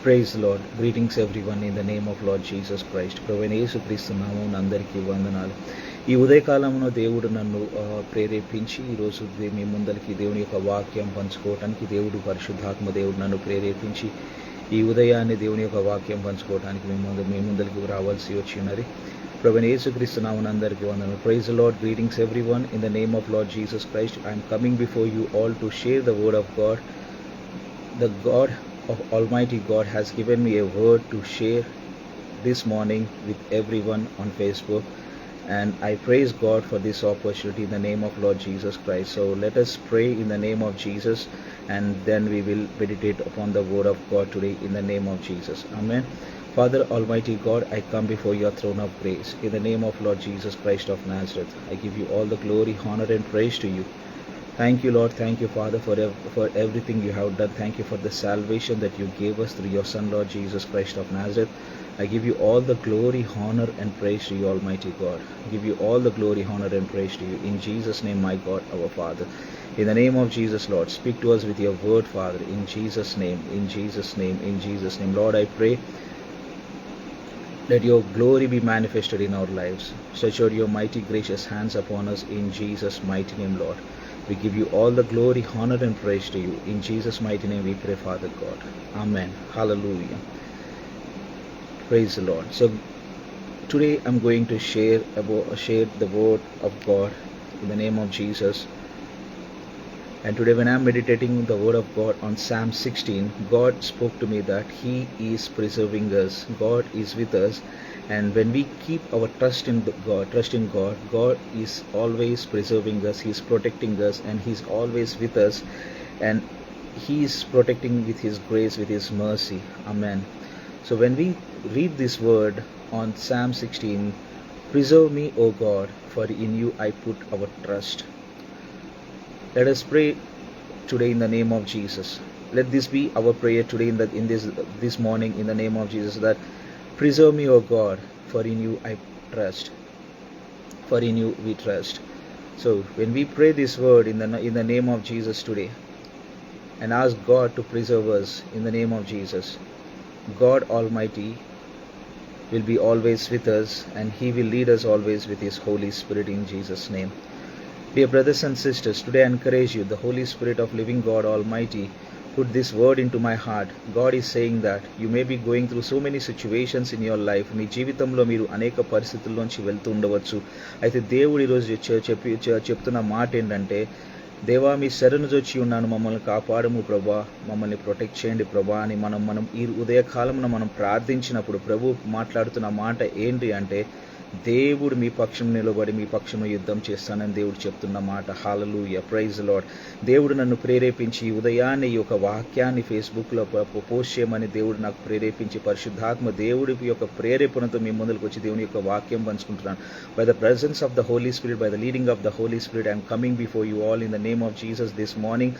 Praise lord. Greetings everyone in the name of lord Jesus Christ. ప్రభువైన యేసుక్రీస్తు నామమున అందరికీ వందనాలు. ఈ ఉదయకాలంలో దేవుడు నన్ను ప్రేరేపించి ఈరోజు మీ ముందరికి దేవుని యొక్క వాక్యం పంచుకోవటానికి పరిశుద్ధాత్మ దేవుడు నన్ను ప్రేరేపించి ఈ ఉదయాన్ని దేవుని యొక్క వాక్యం పంచుకోవటానికి మీ ముందరికి రావాల్సి వచ్చి ఉన్నది. ప్రభువైన యేసుక్రీస్తు నామమున అందరికీ వందనాలు. Praise lord. Greetings everyone in the name of lord Jesus Christ. I'm coming before you all to share the word of God. The God of Almighty God has given me a word to share this morning with everyone on Facebook, and I praise God for this opportunity in the name of Lord Jesus Christ. So let us pray in the name of Jesus, and then we will meditate upon the word of God today in the name of Jesus. Amen. Father Almighty God, I come before your throne of grace in the name of Lord Jesus Christ of Nazareth. I give you all the glory, honor and praise to you. Thank you, Lord. Thank you, Father, for everything you have done. Thank you for the salvation that you gave us through your Son, Lord Jesus Christ of Nazareth. I give you all the glory, honor, and praise to you, Almighty God. I give you all the glory, honor, and praise to you. In Jesus' name, my God, our Father. In the name of Jesus, Lord, speak to us with your word, Father. In Jesus' name, in Jesus' name, in Jesus' name. Lord, I pray, let your glory be manifested in our lives. Stretch out your mighty, gracious hands upon us. In Jesus' mighty name, Lord. We give you all the glory, honor and praise to you. In Jesus' mighty name we pray, Father God. Amen. Hallelujah. Praise the Lord. So today I'm going to share the word of God in the name of Jesus. And today when I'm meditating the word of God on Psalm 16, God spoke to me that He is preserving us. God is with us. And when we keep our trust in God, God is always preserving us. He is protecting us, and He is always with us. And He is protecting with His grace, with His mercy. Amen. So when we read this word on Psalm 16, preserve me, O God, for in you I put our trust. Let us pray today in the name of Jesus. Let this be our prayer today in this morning in the name of Jesus, that preserve me, O God, for in you I trust. For in you we trust. So when we pray this word in the name of Jesus today, and ask God to preserve us in the name of Jesus, God Almighty will be always with us, and He will lead us always with His Holy Spirit in Jesus' name. Dear brothers and sisters, today I encourage you, the Holy Spirit of living God Almighty put this word into my heart. God is saying that you may be going through so many situations in your life. మీ జీవితంలో మీరు అనేక పరిస్థితుల్లోంచి వెళ్తూ ఉండవచ్చు. అయితే దేవుడు ఈరోజు చెప్తున్న మాట ఏంటంటే, దేవా మీ శరణు జొచ్చి ఉన్నాను, మమ్మల్ని కాపాడము ప్రభా, మమ్మల్ని ప్రొటెక్ట్ చేయండి ప్రభా అని మనం ఈ ఉదయకాలంలో మనం ప్రార్థించినప్పుడు ప్రభు మాట్లాడుతున్న మాట ఏంటి అంటే, దేవుడు మీ పక్షం నిలబడి మీ పక్షంలో యుద్ధం చేస్తానని దేవుడు చెప్తున్న మాట. హల్లెలూయా. Praise lord. దేవుడు నన్ను ప్రేరేపించి ఉదయాన్నే ఈ యొక్క వాక్యాన్ని ఫేస్బుక్లో పోస్ట్ చేయమని దేవుడు నాకు ప్రేరేపించి, పరిశుద్ధాత్మ దేవుడి యొక్క ప్రేరేపణతో మీ ముందుకు వచ్చి దేవుని యొక్క వాక్యం పంచుకుంటున్నాను. By the presence of the holy spirit, by the leading of the holy spirit, I'm coming before you all in the name of Jesus this morning.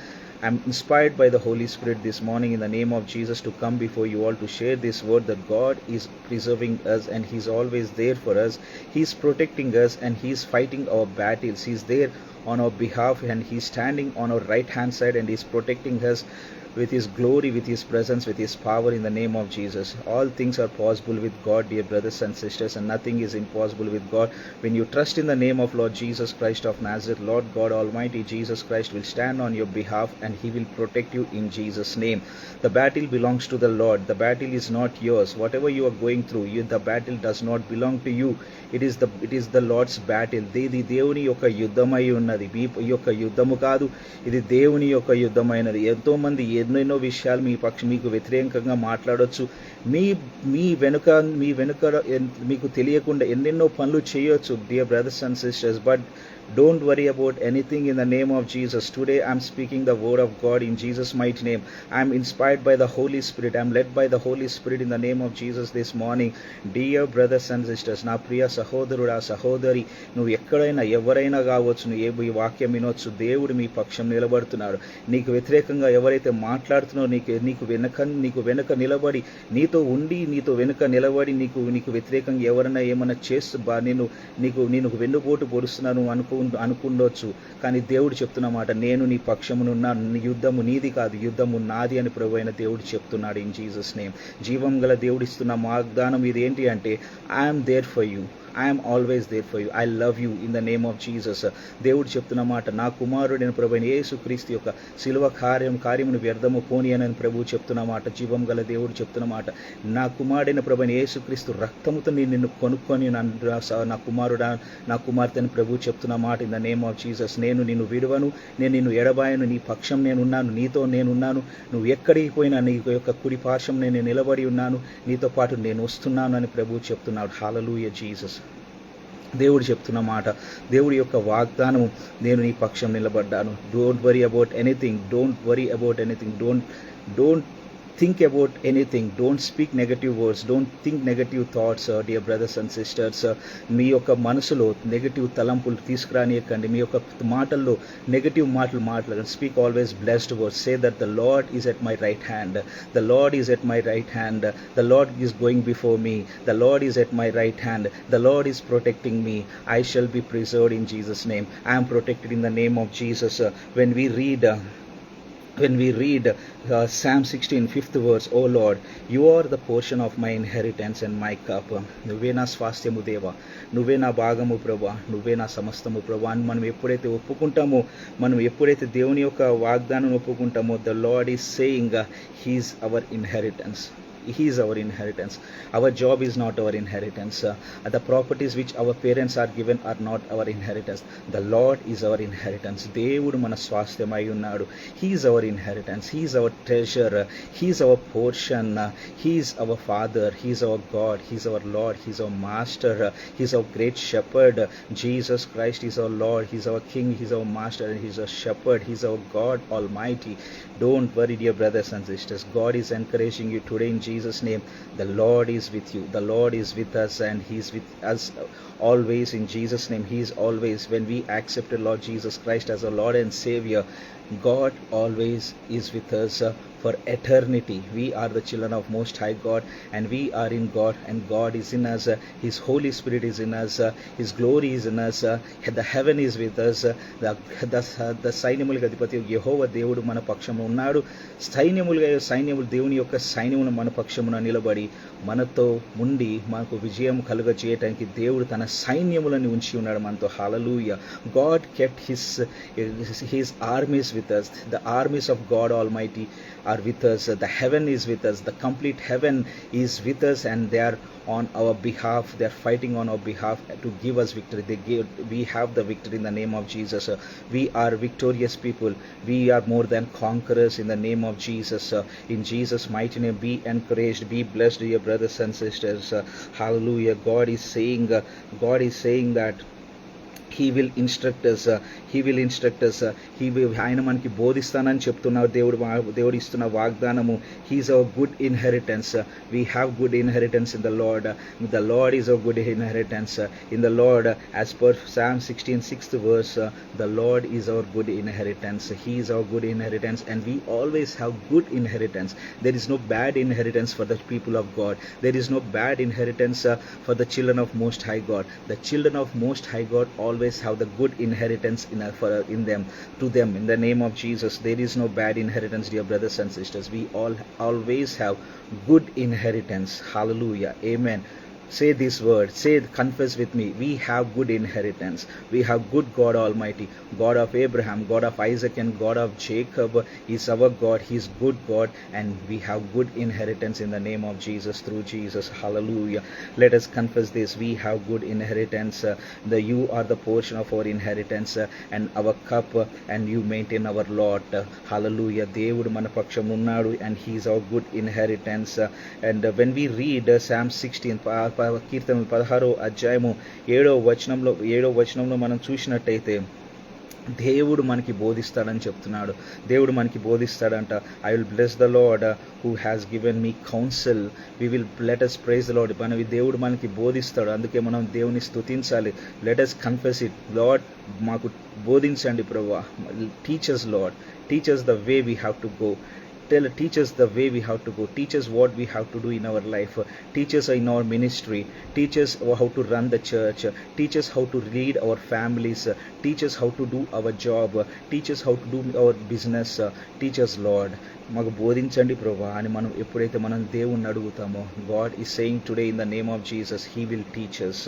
I'm inspired by the Holy Spirit this morning in the name of Jesus to come before you all to share this word that God is preserving us, and He's always there for us. He's protecting us, and He's fighting our battles. He's there on our behalf, and He's standing on our right hand side, and He's protecting us with His glory, with His presence, with His power in the name of Jesus. All things are possible with God, dear brothers and sisters, and nothing is impossible with God. When you trust in the name of Lord Jesus Christ of Nazareth, Lord God Almighty Jesus Christ will stand on your behalf, and He will protect you in Jesus' name. The battle belongs to the Lord. The battle is not yours. Whatever you are going through, the battle does not belong to you. It is the Lord's battle. ఇది దేవుని యొక్క యుద్ధమై ఉన్నది. మీ యొక్క యుద్ధము కాదు, ఇది దేవుని యొక్క యుద్ధమైనది. ఎంతో మంది ఎన్నెన్నో విషయాలు మీకు వ్యతిరేకంగా మాట్లాడొచ్చు. మీ వెనుక మీకు తెలియకుండా ఎన్నెన్నో పనులు చేయొచ్చు, dear brothers and sisters. But don't worry about anything in the name of Jesus. Today I'm speaking the word of God in Jesus' mighty name. I'm inspired by the Holy Spirit. I'm led by the Holy Spirit in the name of Jesus this morning. Dear brothers and sisters, నా ప్రియ సహోదరుడా సహోదరి, నువ్వు ఎక్కడైనా ఎవరైనా కావచ్చు, నువ్వు ఈ వాక్యం వినొచ్చు. దేవుడు మీ పక్షం నిలబడుతున్నాడు. నీకు వ్యతిరేకంగా ఎవరైతే మాట్లాడుతున్నారో, నీకు వెనుక నిలబడి నీతో ఉండి నీతో వెనుక నిలబడి నీకు వ్యతిరేకంగా ఎవరైనా ఏమైనా చేస్తూ నేను వెన్నుపోటు పొడుస్తున్నాను అనుకో అనుకుండొచ్చు, కానీ దేవుడు చెప్తున్న మాట, నేను నీ పక్షమునున్నాను, యుద్ధము నీది కాదు, యుద్ధము నాది అని ప్రభు అయిన దేవుడు చెప్తున్నాడు. ఇన్ జీసస్ నేమ్ జీవం గల దేవుడు ఇస్తున్న వాగ్దానం ఇది ఏంటి అంటే, I'm there for you, I'm always there for you, I love you in the name of Jesus. దేవుడు చెప్తున్న మాట, నా కుమారుడైన ప్రభు అయిన యేసుక్రీస్తు యొక్క శిలువ కార్యమును వ్యర్థము పోని అని ప్రభువు చెప్తున్న మాట, జీవం గల దేవుడు చెప్తున్న మాట, నా కుమారుడైన ప్రభు అయిన యేసుక్రీస్తు రక్తముతో నిన్ను కొనుక్కొని నా కుమారుడా, నా కుమార్తె అని ప్రభువు చెప్తున్న మాట in the name of Jesus. నేను నిన్ను విడువను, నేను నిన్ను ఎడబాయను, నీ పక్షం నేనున్నాను, నీతో నేనున్నాను, నువ్వు ఎక్కడికి పోయినా నీ యొక్క కుడి పార్శ్వం నేను నిలబడి ఉన్నాను, నీతో పాటు నేను వస్తున్నాను అని ప్రభువు చెప్తున్నాడు. హల్లెలూయా జీసస్. దేవుడు చెప్తున్న మాట, దేవుడి యొక్క వాగ్దానము, నేను నీ పక్షం నిలబడ్డాను. Don't worry about anything, don't worry about anything, don't think about anything, don't speak negative words, don't think negative thoughts, dear brothers and sisters. మీ యొక్క మనసులో నెగటివ్ తలంపులు తీసుకురానియకండి, మీ యొక్క మాటల్లో నెగటివ్ మాటలు మాట్లాడండి. Speak always blessed words. Say that the lord is at my right hand, the lord is at my right hand, the lord is going before me, the lord is at my right hand, the lord is protecting me, I shall be preserved in Jesus name, I am protected in the name of Jesus. When we read Psalm 16, 5th verse, O Lord, you are the portion of my inheritance and my cup. నువ్వే నా స్వాస్థ్యము దేవా, నువ్వే నా భాగము ప్రభా, నువ్వే నా సమస్తము ప్రభా అని మనం ఎప్పుడైతే ఒప్పుకుంటామో, మనం ఎప్పుడైతే దేవుని యొక్క వాగ్దానం ఒప్పుకుంటామో, the Lord is saying he is our inheritance. He is our inheritance. Our job is not our inheritance. The properties which our parents are given are not our inheritance. The Lord is our inheritance. దేవుడు మన స్వాస్థ్యమై ఉన్నాడు. He is our inheritance. He is our treasure. He is our portion. He is our Father. He is our God. He is our Lord. He is our Master. He is our great shepherd. Jesus Christ is our Lord. He is our King. He is our Master. And He is our shepherd. He is our God Almighty. Don't worry, dear brothers and sisters. God is encouraging you today in Jesus' name. The Lord is with you. The Lord is with us, and He is with us always in Jesus' name. He is always. When we accepted Lord Jesus Christ as our Lord and Savior, God always is with us for eternity. We are the children of Most High God, and we are in God, and God is in us. His Holy Spirit is in us. His glory is in us. The heaven is with us. The సైన్యములకు అధిపతి యెహోవా దేవుడు మన పక్షమున ఉన్నాడు. సైన్యములు దేవుని యొక్క సైన్యమును మన పక్షమున నిలబడి మనతో ఉండి మనకు విజయం కలుగ చేయటానికి దేవుడు తన సైన్యములను ఉంచి ఉన్నాడు మనతో. హల్లెలూయా. God kept his armies with us. The armies of God Almighty are with us. The heaven is with us. The complete heaven is with us, and they are on our behalf. They are fighting on our behalf to give us victory. We have the victory in the name of Jesus. We are victorious people. We are more than conquerors in the name of Jesus. In Jesus' mighty name, be encouraged, be blessed, dear brothers and sisters. Hallelujah. God is saying that He will instruct us. ఆయన మనకి బోధిస్తానని చెప్తున్నారు. దేవుడు ఇస్తున్న వాగ్దానము. He is our good inheritance. We have good inheritance in the Lord. The Lord is our good inheritance in the Lord. As per Psalm 16, 6th verse, the Lord is our good inheritance. He is our good inheritance, and we always have good inheritance. There is no bad inheritance for the people of God. There is no bad inheritance for the children of Most High God. The children of Most High God always have the good inheritance in them, to them, in the name of Jesus. There is no bad inheritance, dear brothers and sisters. We all always have good inheritance. Hallelujah. Amen. Say this word. Confess with me. We have good inheritance. We have good God Almighty. God of Abraham, God of Isaac, and God of Jacob is our God. He is good God, and we have good inheritance in the name of Jesus, through Jesus. Hallelujah. Let us confess this. We have good inheritance. You are the portion of our inheritance, and our cup, and you maintain our lot. Hallelujah. దేవుడు మన పక్షం ఉన్నాడు, and He is our good inheritance. And when we read Psalm 16, కీర్తన 16వ అధ్యాయము 7వ వచనంలో మనం చూసినట్టయితే దేవుడు మనకి బోధిస్తాడని చెప్తున్నాడు. దేవుడు మనకి బోధిస్తాడంట. I will bless the lord who has given me counsel. We will let us praise the lord. దేవుడు మనకి బోధిస్తాడు, అందుకే మనం దేవుని స్తుతించాలి. Let us confess it. Lord, మాకు బోధించండి ప్రభువా. Teach us lord, teach us the way we have to go. teach us the way we have to go, teach us what we have to do in our life, teach us in our ministry, teach us how to run the church, teach us how to lead our families, teach us how to do our job, teach us how to do our business, teach us, Lord. మాకు బోధించండి ప్రభా అని మనం ఎప్పుడైతే మనం దేవుణ్ణి అడుగుతామో, God is saying today in the name of Jesus, he will teach us,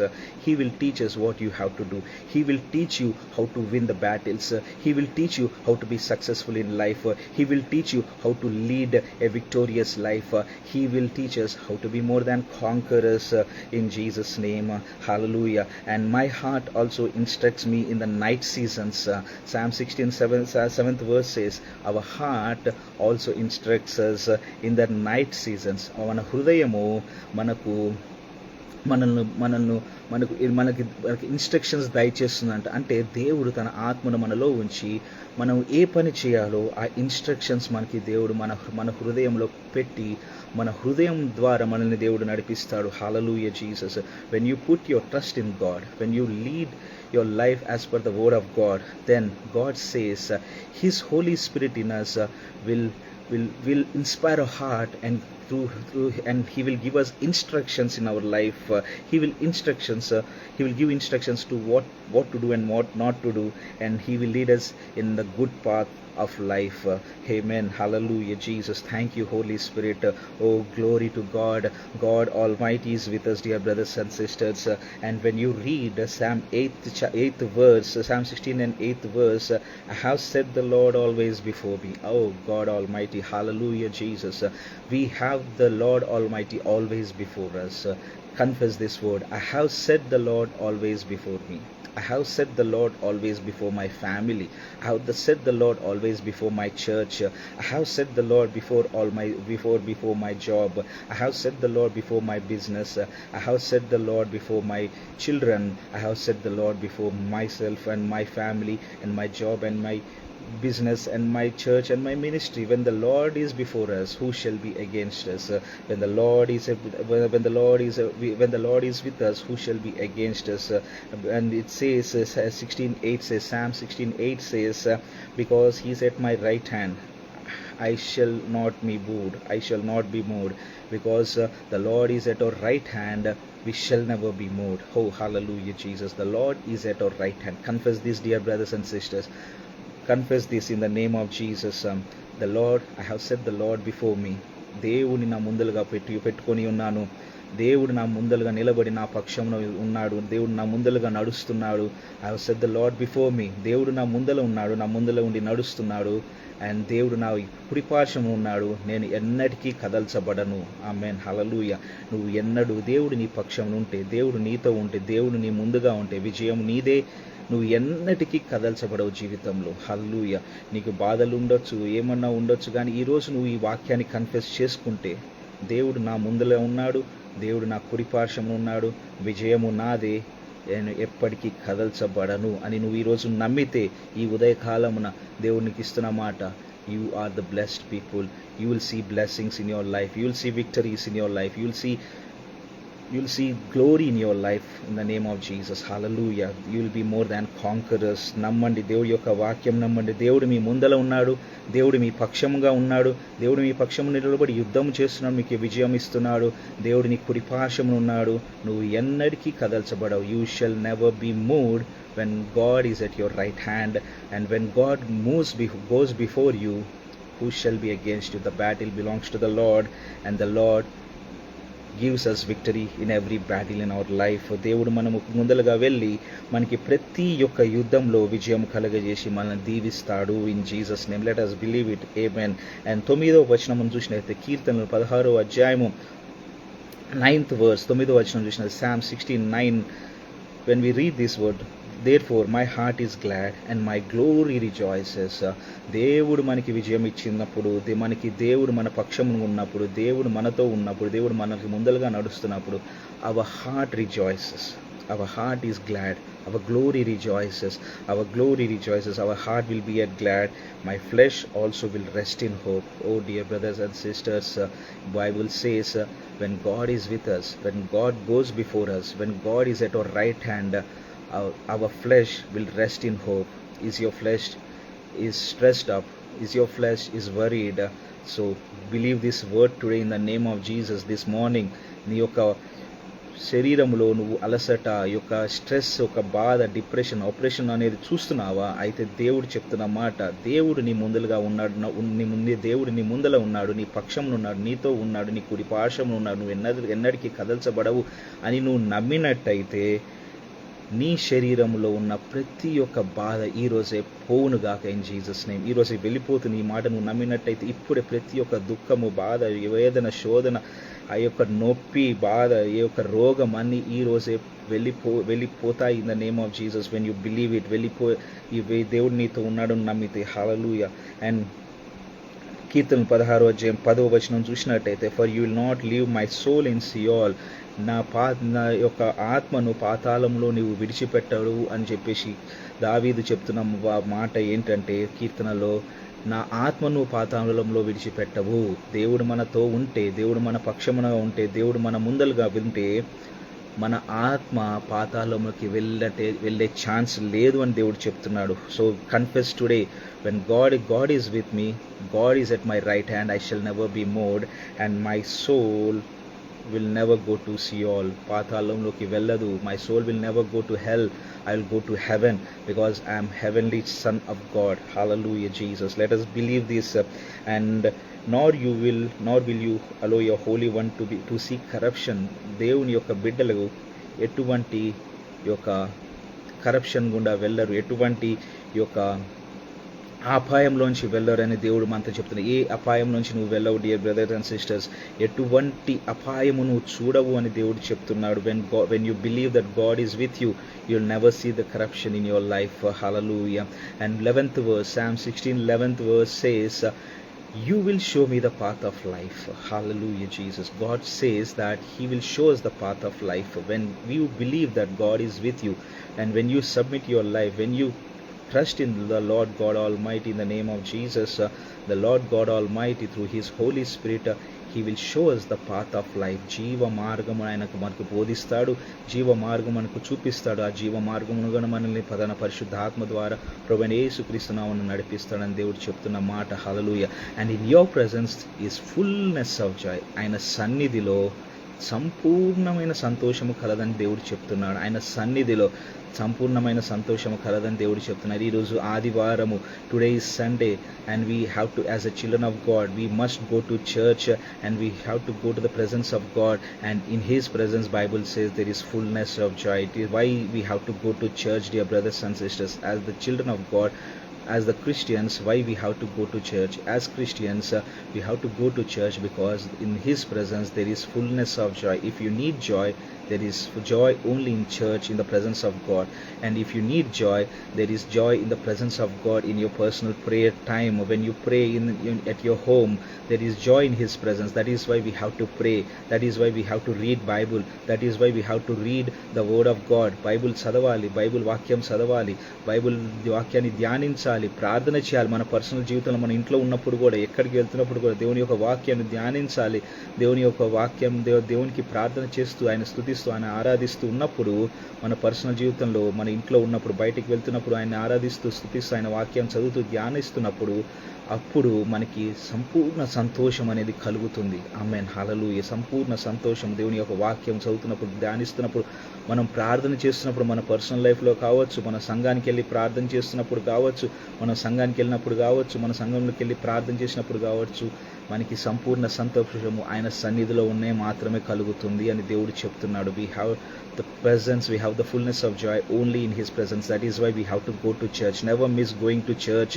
he will teach us what you have to do, he will teach you how to win the battles, he will teach you how to be successful in life, he will teach you how to lead a victorious life, he will teach us how to be more than conquerors, in Jesus name. Hallelujah. And my heart also instructs me in the night seasons. Psalm 16:7th verse says, our heart also instructs us in the night seasons. మన హృదయము మనకు మనల్ని మనల్ని మనకు మనకి instructions దయచేస్తుందంట. అంటే దేవుడు తన ఆత్మను మనలో ఉంచి మనం ఏ పని చేయాలో ఆ ఇన్స్ట్రక్షన్స్ మనకి దేవుడు మన హృదయంలో పెట్టి మన హృదయం ద్వారా మనల్ని దేవుడు నడిపిస్తాడు. Hallelujah Jesus. When you put your trust in God, when you lead your life as per the word of God, then God says his Holy Spirit in us will inspire our heart, and through and he will give us instructions in our life. He will give instructions to what to do and what not to do, and he will lead us in the good path of life. Amen. Hallelujah Jesus. Thank you Holy Spirit. Oh glory to God. God Almighty is with us, dear brothers and sisters. And when you read Psalm 8th verse, Psalm 16 and 8th verse, I have set the Lord always before me. Oh God Almighty. Hallelujah Jesus. We have the Lord Almighty always before us. Confess this word. I have set the Lord always before me. I have set the Lord always before my family. I have set the Lord always before my church. I have set the Lord before my job. I have set the Lord before my business. I have set the Lord before my children. I have set the Lord before myself and my family and my job and my business and my church and my ministry. When the Lord is before us, who shall be against us? When the Lord is with us, who shall be against us? And it says, 16:8 says, Psalm 16:8 says, because he is at my right hand, I shall not be moved. I shall not be moved. Because the Lord is at our right hand, we shall never be moved. Oh hallelujah Jesus. The Lord is at our right hand. Confess this, dear brothers and sisters. Confess this in the name of Jesus. The Lord, I have set the Lord before me. దేవుని నా ముందలుగా పెట్టుకొని ఉన్నాను. దేవుడు నా ముందలుగా నిలబడి నా పక్షంలో ఉన్నాడు. దేవుడు నా ముందలుగా నడుస్తున్నాడు. I have set the lord before me. దేవుడు నా ముందల ఉన్నాడు, నా ముందల ఉండి నడుస్తున్నాడు. అండ్ దేవుడు నా కుడిపార్శ్వము ఉన్నాడు. నేను ఎన్నటికీ కదల్చబడను. ఆమేన్. హల్లెలూయా. నువ్వు ఎన్నడూ దేవుడు నీ పక్షం ఉంటే, దేవుడు నీతో ఉంటే, దేవుడు నీ ముందుగా ఉంటే విజయం నీదే. నువ్వు ఎన్నటికీ కదల్చబడవు జీవితంలో. హల్లెలూయా. నీకు బాధలు ఉండొచ్చు, ఏమన్నా ఉండొచ్చు, కానీ ఈరోజు నువ్వు ఈ వాక్యాన్ని కన్ఫెస్ చేసుకుంటే, దేవుడు నా ముందులో ఉన్నాడు, దేవుడు నా కుడిపార్శ్వము ఉన్నాడు, విజయము నాదే, నేను ఎప్పటికీ కదల్చబడను అని నువ్వు ఈరోజు నమ్మితే, ఈ ఉదయకాలమున దేవునికి ఇస్తున్న మాట, you are the blessed people. You will see blessings in your life. You will see victories in your life. You'll see glory in your life in the name of Jesus. Hallelujah. You will be more than conquerors. నమ్మండి దేవుడి యొక్క వాక్యం, నమ్మండి. దేవుడు మీ ముందల ఉన్నాడు, దేవుడు మీ పక్షముగా ఉన్నాడు, దేవుడు మీ పక్షము నిలబడి యుద్ధం చేస్తున్నాడు, మీకు విజయం ఇస్తున్నాడు, దేవుడు నీ కుడిపార్శ్వమున ఉన్నాడు. నువ్వు ఎన్నటికీ కదల్చబడవు. You shall never be moved when God is at your right hand, and when God goes before you, who shall be against you? The battle belongs to the Lord, and the Lord gives us victory in every battle in our life. దేవుడు మనము ముందలుగా వెళ్ళి మనకి ప్రతి ఒక్క యుద్ధంలో విజయం కలగజేసి మనల్ని దీవిస్తాడు. In Jesus name let us believe it. Amen. And 9వ వచనం చూసినట్లయితే కీర్తనలు 16వ అధ్యాయము 9th verse, 9వ వచనం చూసినట్లయితే Psalm 16:9. when we read this word, therefore my heart is glad and my glory rejoices. దేవుడు మనకి విజయం ఇచ్చినప్పుడు, మనకి దేవుడు మన పక్షమున ఉన్నప్పుడు, దేవుడు మనతో ఉన్నప్పుడు, దేవుడు మనకి ముందలుగా నడుస్తున్నప్పుడు, our heart rejoices, our heart is glad, our glory rejoices, our glory rejoices, our heart will be at glad, my flesh also will rest in hope. Oh dear brothers and sisters, Bible says when God is with us, when God goes before us, when God is at our right hand, our flesh will rest in hope. Is your flesh is stressed up? is your flesh is worried, so believe this word today in the name of Jesus. This morning నీ యొక్క శరీరంలో నువ్వు అలసట, యొక్క stress, ఒక బాధ, depression, operation అనేది చూస్తున్నావా? అయితే దేవుడు చెప్తున్న మాట, దేవుడు నీ ముందలుగా ఉన్నాడు, దేవుడు నీ ముందల ఉన్నాడు, నీ పక్షంలో ఉన్నాడు, నీతో ఉన్నాడు, నీ కుడి పార్శ్వంలో ఉన్నాడు, నువ్వు ఎన్నటికీ కదల్చబడవు అని నువ్వు నమ్మినట్టయితే నీ శరీరంలో ఉన్న ప్రతి ఒక్క బాధ ఈరోజే పోవునుగాక ఇన్ జీసస్ నేమ్. ఈరోజే వెళ్ళిపోతుంది ఈ మాట నువ్వు నమ్మినట్టయితే. ఇప్పుడే ప్రతి ఒక్క దుఃఖము, బాధ, వేదన, శోధన, ఆ యొక్క నొప్పి, బాధ, ఈ యొక్క రోగం అన్నీ ఈరోజే వెళ్ళిపోతాయి in the name of Jesus. When you believe it, ఈ దేవుడు నీతో ఉన్నాడు నమ్మితే. హల్లెలూయా. అండ్ కీర్తన 16:10 చూసినట్టయితే, for you will not leave my soul in Sheol, నా యొక్క ఆత్మను పాతాళంలో నీవు విడిచిపెట్టడు అని చెప్పేసి దావీదు చెప్తున్న మాట ఏంటంటే కీర్తనలో, నా ఆత్మను పాతాళంలో విడిచిపెట్టవు. దేవుడు మనతో ఉంటే, దేవుడు మన పక్షమున ఉంటే, దేవుడు మన ముందలుగా ఉంటే మన ఆత్మ పాతాళంలోకి వెళ్ళే ఛాన్స్ లేదు అని దేవుడు చెప్తున్నాడు. So confess today, when God is with me, God is at my right hand, I shall never be moved, and my soul will never go to Sheol. పాతాళంలోకి వెళ్ళదు. My soul will never go to hell. I will go to heaven because I am heavenly son of God. Hallelujah, Jesus. Let us believe this, and nor will you allow your holy one to see corruption. దేవుని యొక్క బిడ్డలకు ఎటువంటి యొక్క corruption గుండా వెళ్ళరు, ఎటువంటి యొక్క అపాయంలోంచి వెళ్ళరని దేవుడు మనతో చెప్తున్నాడు. ఏ అపాయంలోంచి నువ్వు వెళ్ళవు డియర్ బ్రదర్స్ అండ్ సిస్టర్స్, ఎటువంటి అపాయము నువ్వు చూడవు అని దేవుడు చెప్తున్నాడు. when you believe that God is with you, you'll never see the corruption in your life. Hallelujah. And 11th verse, Psalm 16:11 verse says, you will show me the path of life. Hallelujah, Jesus. God says that he will show us the path of life. When you believe that God is with you, and when you submit your life, when you trust in the Lord God Almighty in the name of Jesus, the Lord God Almighty through his Holy Spirit, he will show us the path of life. జీవ మార్గము ఆయనకు మనకు బోధిస్తాడు, జీవ మార్గం మనకు చూపిస్తాడు. ఆ జీవ మార్గమును మనల్ని ప్రధాన పరిశుద్ధాత్మ ద్వారా ప్రభువైన యేసుక్రీస్తు నామమున నడిపిస్తాడని దేవుడు చెప్తున్న మాట. Hallelujah. And in your presence is fullness of joy. ఆయన సన్నిధిలో సంపూర్ణమైన సంతోషము కలదని దేవుడు చెప్తున్నాడు. ఆయన సన్నిధిలో సంపూర్ణమైన సంతోషము కలదని దేవుడు చెప్తున్నారు. ఈరోజు ఆదివారము, today is Sunday, and we have to, as a children of God, we must go to church, and we have to go to the presence of God, and in his presence Bible says there is fullness of joy. It is why we have to go to church, dear brothers and sisters, as the children of God. As the Christians, why we have to go to church? As Christians, we have to go to church because in his presence there is fullness of joy. If you need joy, there is joy only in church, in the presence of God. And if you need joy, there is joy in the presence of God in your personal prayer time. When you pray at your home, there is joy in his presence. That is why we have to pray. That is why we have to read Bible. That is why we have to read the word of God. Bible చదవాలి, Bible వాక్యం చదవాలి, Bible వాక్యాన్ని ధ్యానించాలి, ప్రార్థన చేయాలి. మన personal జీవితంలో, మన ఇంట్లో ఉన్నప్పుడు కూడా, ఎక్కడికి వెళ్తున్నప్పుడు కూడా దేవుని యొక్క వాక్యాన్ని ధ్యానించాలి. దేవుని యొక్క వాక్యం, దేవునికి ప్రార్థన చేస్తూ, ఆయన స్తుతిస్తూ, ఆయన ఆరాధిస్తూ ఉన్నప్పుడు, మన పర్సనల్ జీవితంలో, మన ఇంట్లో ఉన్నప్పుడు, బయటికి వెళ్తున్నప్పుడు ఆయన ఆరాధిస్తూ, స్తుతిస్తూ, ఆయన వాక్యం చదువుతూ ధ్యానిస్తున్నప్పుడు, అప్పుడు మనకి సంపూర్ణ సంతోషం అనేది కలుగుతుంది. ఆమేన్. హల్లెలూయా. సంపూర్ణ సంతోషం దేవుని యొక్క వాక్యం చదువుతున్నప్పుడు, ధ్యానిస్తున్నప్పుడు, మనం ప్రార్థన చేస్తున్నప్పుడు, మన పర్సనల్ లైఫ్లో కావచ్చు, మన సంఘానికి వెళ్ళి ప్రార్థన చేస్తున్నప్పుడు కావచ్చు, మన సంఘానికి వెళ్ళినప్పుడు కావచ్చు, మన సంఘంలోకి వెళ్ళి ప్రార్థన చేసినప్పుడు కావచ్చు, మనకి సంపూర్ణ సంతోషము ఆయన సన్నిధిలో ఉన్నే మాత్రమే కలుగుతుంది అని దేవుడు చెప్తున్నాడు. We have the presence, we have the fullness of joy only in his presence. That is why we have to go to church. Never miss going to church,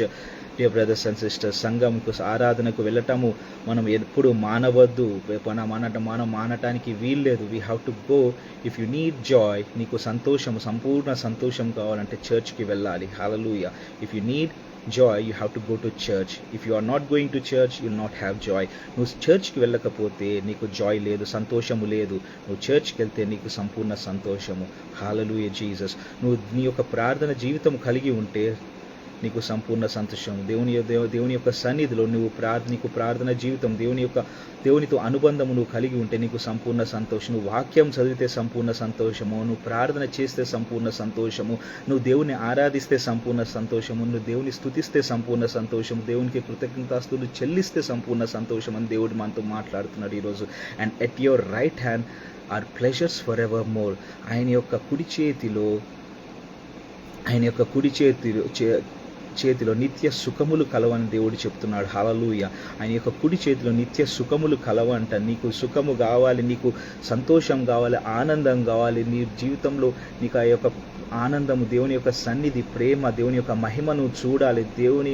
dear brothers and sisters. సంఘంకు, ఆరాధనకు వెళ్ళటము మనం ఎప్పుడు మానవద్దు. మనం మానటానికి వీల్లేదు. We have to go. If you need joy, నీకు సంతోషం, సంపూర్ణ సంతోషం కావాలంటే చర్చ్కి వెళ్ళాలి. హల్లెలూయా. If you need joy, you have to go to church. If you are not going to church, you will not have joy. నువ్వు చర్చ్కి వెళ్ళకపోతే నీకు జాయ్ లేదు, సంతోషము లేదు. నువ్వు చర్చ్కి వెళ్తే నీకు సంపూర్ణ సంతోషము. హల్లెలూయా, జీసస్. నువ్వు నీ యొక్క ప్రార్థన జీవితం కలిగి ఉంటే నీకు సంపూర్ణ సంతోషం. దేవుని యొక్క సన్నిధిలో నీకు ప్రార్థన జీవితం, దేవునితో అనుబంధము నువ్వు కలిగి ఉంటే నీకు సంపూర్ణ సంతోషం. నువ్వు వాక్యం చదివితే సంపూర్ణ సంతోషము, నువ్వు ప్రార్థన చేస్తే సంపూర్ణ సంతోషము, నువ్వు దేవుని ఆరాధిస్తే సంపూర్ణ సంతోషము, నువ్వు దేవుని స్తుతిస్తే సంపూర్ణ సంతోషము, దేవునికి కృతజ్ఞతాస్తులు చెల్లిస్తే సంపూర్ణ సంతోషం అని దేవుడు మనతో మాట్లాడుతున్నాడు ఈరోజు. And at your right hand are pleasures for ever more. ఆయన యొక్క కుడి చేతిలో నిత్య సుఖములు కలవని దేవుడు చెప్తున్నాడు. హల్లెలూయా. ఆయన యొక్క కుడి చేతిలో నిత్య సుఖములు కలవంట. నీకు సుఖము కావాలి, నీకు సంతోషం కావాలి, ఆనందం కావాలి, నీ జీవితంలో నీకు ఆ యొక్క ఆనందము, దేవుని యొక్క సన్నిధి, ప్రేమ, దేవుని యొక్క మహిమను చూడాలి, దేవుని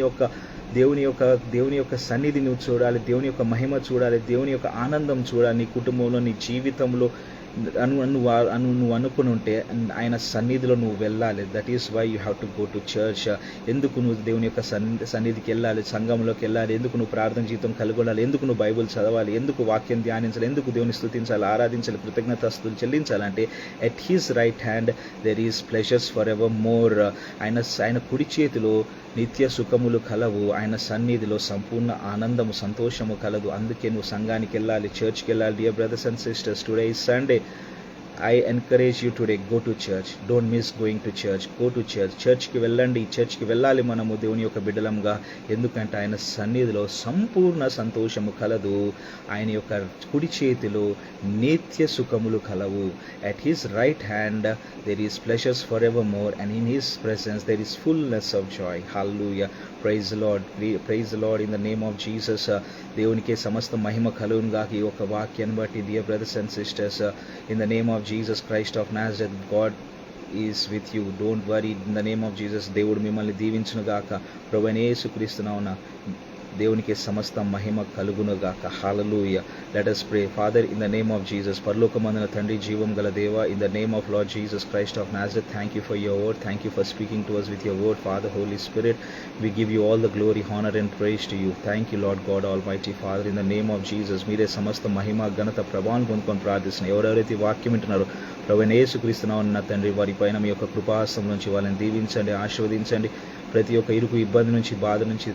యొక్క సన్నిధి నువ్వు చూడాలి, దేవుని యొక్క మహిమ చూడాలి, దేవుని యొక్క ఆనందం చూడాలి నీ కుటుంబంలో, నీ జీవితంలో నువ్వు అనుకుని ఉంటే ఆయన సన్నిధిలో నువ్వు వెళ్ళాలి. That is why you have to go to church. ఎందుకు నువ్వు దేవుని యొక్క సన్నిధికి వెళ్ళాలి, సంఘంలోకి వెళ్ళాలి, ఎందుకు నువ్వు ప్రార్థన జీవితం కలుగొనాలి, ఎందుకు నువ్వు బైబుల్ చదవాలి, ఎందుకు వాక్యం ధ్యానించాలి, ఎందుకు దేవుని స్తుతించాలి, ఆరాధించాలి, కృతజ్ఞతాస్తులు చెల్లించాలంటే at his right hand there is pleasures for ever more. ఆయన కుడి చేతిలో నిత్య సుఖములు కలవు, ఆయన సన్నిధిలో సంపూర్ణ ఆనందము, సంతోషము కలదు. అందుకే నువ్వు సంఘానికి వెళ్ళాలి, చర్చ్కి వెళ్ళాలి. Dear brothers and sisters, today is Sunday. I encourage you today, go to church. Don't miss going to church. Go to church. చర్చ్కి వెళ్ళండి. చర్చ్కి వెళ్ళాలి మనము దేవుని యొక్క బిడ్డలంగా. ఎందుకంటే ఆయన సన్నిధిలో సంపూర్ణ సంతోషము కలదు. ఆయన యొక్క కుడి చేతిలో నిత్య సుఖములు కలవు. At his right hand there is pleasures forevermore, and in his presence there is fullness of joy. Hallelujah. Praise the Lord. Praise the Lord in the name of Jesus. దేవునికే సమస్త మహిమ కలుగును గాక. ఈ యొక్క వాక్యాన్ని బట్టి dear brothers and sisters, in the name of Jesus Christ of Nazareth, God is with you. Don't worry. In the name of Jesus, దేవుడు మిమ్మల్ని దీవించును గాక. ప్రభువైన యేసుక్రీస్తు నామమున దేవునికి సమస్త మహిమ కలుగును గాక. Hallelujah. Let us pray. Father, in the name of Jesus, పరలోకమందున తండ్రి, జీవం గల దేవా, in the name of Lord Jesus Christ of Nazareth, thank you for your word. Thank you for speaking to us with your word. Father, Holy Spirit, we give you all the glory, honor and praise to you. Thank you, Lord God Almighty. Father, in the name of Jesus, మీరే సమస్త మహిమ ఘనత ప్రభావం పొందుకొని ప్రార్థిస్తున్నాను. ఎవరెవరైతే వాక్యం వింటున్నారో ప్రభువైన యేసుక్రీస్తు నామమున తండ్రి, వారి పైన మీ యొక్క కృపాహస్తం నుంచి వాళ్ళని దీవించండి, ఆశీర్వదించండి. ప్రతి ఒక్క ఇరుకు ఇబ్బంది నుంచి, బాధ నుంచి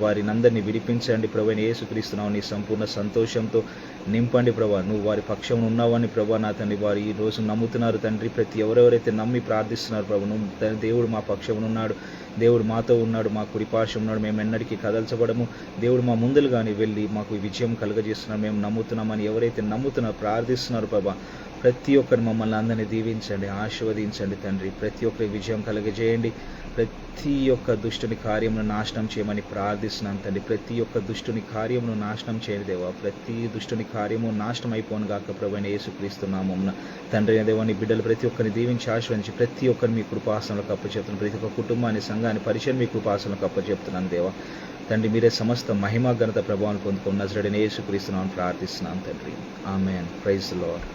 వారిని అందరినీ విడిపించండి. ప్రభువైన యేసుక్రీస్తు నామమున నీ సంపూర్ణ సంతోషంతో నింపండి. ప్రభా, నువ్వు వారి పక్షం ఉన్నావని ప్రభా నా తండ్రి వారు ఈ రోజు నమ్ముతున్నారు తండ్రి. ఎవరెవరైతే నమ్మి ప్రార్థిస్తున్నారు ప్రభు, నువ్వు దేవుడు మా పక్షం ఉన్నాడు, దేవుడు మాతో ఉన్నాడు, మా కుడిపార్శ్వం ఉన్నాడు, మేము ఎన్నటికీ కదల్చబడము, దేవుడు మా ముందులుగానే వెళ్ళి మాకు విజయం కలుగజేస్తున్నారు, మేము నమ్ముతున్నామని ఎవరైతే నమ్ముతున్నారో ప్రార్థిస్తున్నారు ప్రభా, ప్రతి ఒక్కరు మమ్మల్ని అందరినీ దీవించండి, ఆశీర్వదించండి తండ్రి. ప్రతి ఒక్కరి విజయం కలుగజేయండి. ప్రతి ఒక్క దుష్టుని కార్యమును నాశనం చేయమని ప్రార్థిస్తున్నాను తండ్రి. ప్రతి ఒక్క దుష్టుని కార్యమును నాశనం చేయండి దేవా. ప్రతి దుష్టుని కార్యము నాశనం అయిపోను గాక ప్రభువైన యేసుక్రీస్తు నామమున తండ్రి. దేవా, నీ బిడ్డలు ప్రతి ఒక్కరిని దీవించి ఆశీర్వదించి ప్రతి ఒక్కరిని మీ కృపాసనలకు అప్పచెప్తున్నాను. ప్రతి ఒక్క కుటుంబాన్ని, సంఘాన్ని, పరిచయం మీ కృపాసనలకు అప్పచెప్తున్నాను దేవా. తండ్రి, మీరే సమస్త మహిమ ఘనత ప్రభావం పొందుకున్న నజరేయుడైన యేసుక్రీస్తు నామమున ప్రార్థిస్తున్నాను తండ్రి. ఆమేన్. Praise the lord.